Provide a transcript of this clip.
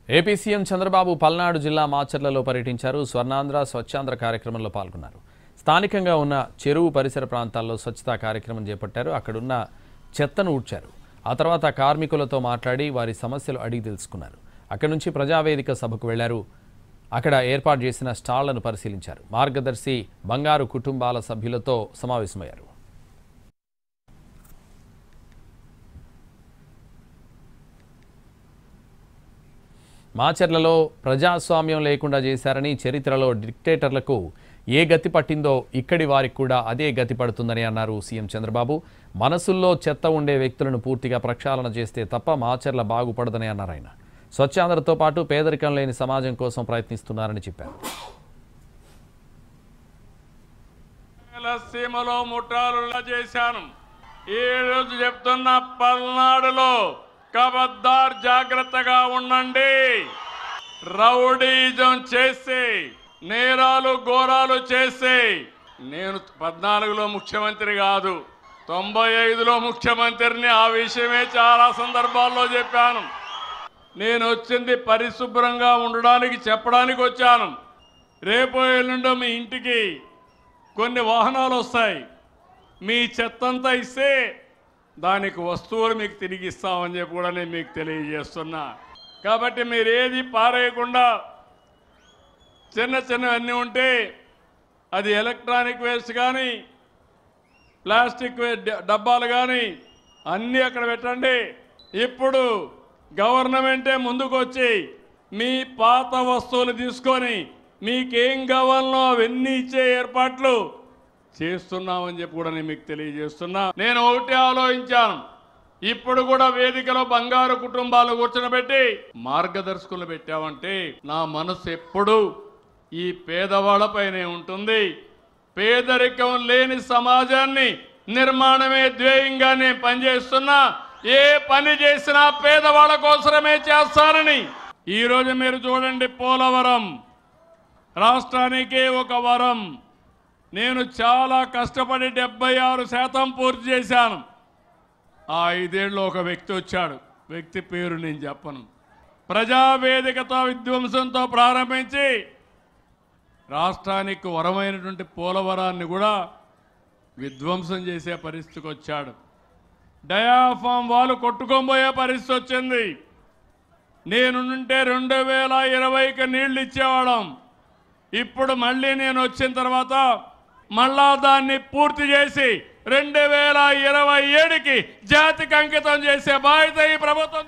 AP CM Chandrababu Palnadu జిల్లా మాచర్లలో పర్యటించారు. స్వర్ణాంధ్ర స్వచ్ఛాంధ్ర కార్యక్రమంలో పాల్గొన్నారు. స్థానికంగా ఉన్న చెరువు పరిసర ప్రాంతాల్లో స్వచ్ఛతా కార్యక్రమం చేపట్టారు. అక్కడున్న చెత్తను ఊడ్చారు. ఆ తర్వాత కార్మికులతో మాట్లాడి వారి సమస్యలు అడిగి తెలుసుకున్నారు. అక్కడి నుంచి ప్రజావేదిక సభకు వెళ్లారు. అక్కడ ఏర్పాటు చేసిన స్టాళ్లను పరిశీలించారు. మార్గదర్శి బంగారు కుటుంబాల సభ్యులతో సమావేశమయ్యారు. మాచర్లలో ప్రజాస్వామ్యం లేకుండా చేశారని, చరిత్రలో డిక్టేటర్లకు ఏ గతి పట్టిందో ఇక్కడి వారికి కూడా అదే గతి పడుతుందని అన్నారు సీఎం చంద్రబాబు. మనసుల్లో చెత్త ఉండే వ్యక్తులను పూర్తిగా ప్రక్షాళన చేస్తే తప్ప మాచర్ల బాగుపడదని అన్నారు ఆయన. స్వచ్ఛాంధ్రతో పాటు పేదరికం లేని సమాజం కోసం ప్రయత్నిస్తున్నారని చెప్పారు. సీమలో ముఠాలులా చేశాను. ఈ రోజు చెప్తున్న పల్నాడులో కబద్దార్ జాగ్రత్తగా ఉండండి. రౌడీజం చేసి నేరాలు ఘోరాలు చేసి నేను 14లో ముఖ్యమంత్రి కాదు, 95లో ముఖ్యమంత్రిని. ఆ విషయమే చాలా సందర్భాల్లో చెప్పాను. నేను వచ్చింది పరిశుభ్రంగా ఉండడానికి చెప్పడానికి వచ్చాను. రేపు ఎల్లుండో మీ ఇంటికి కొన్ని వాహనాలు వస్తాయి. మీ చెత్తంతా ఇస్తే దానికి వస్తువులు మీకు తిరిగి ఇస్తామని చెప్పి కూడా నేను మీకు తెలియజేస్తున్నా. కాబట్టి మీరు ఏది పారేయకుండా చిన్న చిన్నవన్నీ ఉంటే అది ఎలక్ట్రానిక్ వేస్ట్ కానీ ప్లాస్టిక్ డబ్బాలు కానీ అన్నీ అక్కడ పెట్టండి. ఇప్పుడు గవర్నమెంటే ముందుకు వచ్చి మీ పాత వస్తువులు తీసుకొని మీకేం కావాలనో అవన్నీ ఇచ్చే ఏర్పాట్లు చేస్తున్నామని చెప్పి కూడా నేను మీకు తెలియజేస్తున్నా. నేను ఒకటి ఆలోచించాను. ఇప్పుడు కూడా వేదికలో బంగారు కుటుంబాలు కూర్చోబెట్టి మార్గదర్శకులు పెట్టామంటే నా మనసు ఎప్పుడు ఈ పేదవాళ్ళపైనే ఉంటుంది. పేదరికం లేని సమాజాన్ని నిర్మాణమే ధ్యేయంగా నేను పనిచేస్తున్నా. ఏ పని చేసినా పేదవాళ్ళ కోసమే చేస్తానని. ఈరోజు మీరు చూడండి, పోలవరం రాష్ట్రానికే ఒక వరం. నేను చాలా కష్టపడి 76% పూర్తి చేశాను. ఆ 5 ఏళ్ళు ఒక వ్యక్తి వచ్చాడు. వ్యక్తి పేరు నేను చెప్పను. ప్రజావేదికతో విధ్వంసంతో ప్రారంభించి రాష్ట్రానికి వరమైనటువంటి పోలవరాన్ని కూడా విధ్వంసం చేసే పరిస్థితికి వచ్చాడు. డయాఫామ్ వాళ్ళు కొట్టుకోబోయే పరిస్థితి వచ్చింది. నేనుంటే 2020కి నీళ్లు ఇచ్చేవాళ్ళం. ఇప్పుడు మళ్ళీ నేను వచ్చిన తర్వాత మళ్ళా దాన్ని పూర్తి చేసి 2027కి జాతికి అంకితం చేసే బాధ్యత ఈ ప్రభుత్వం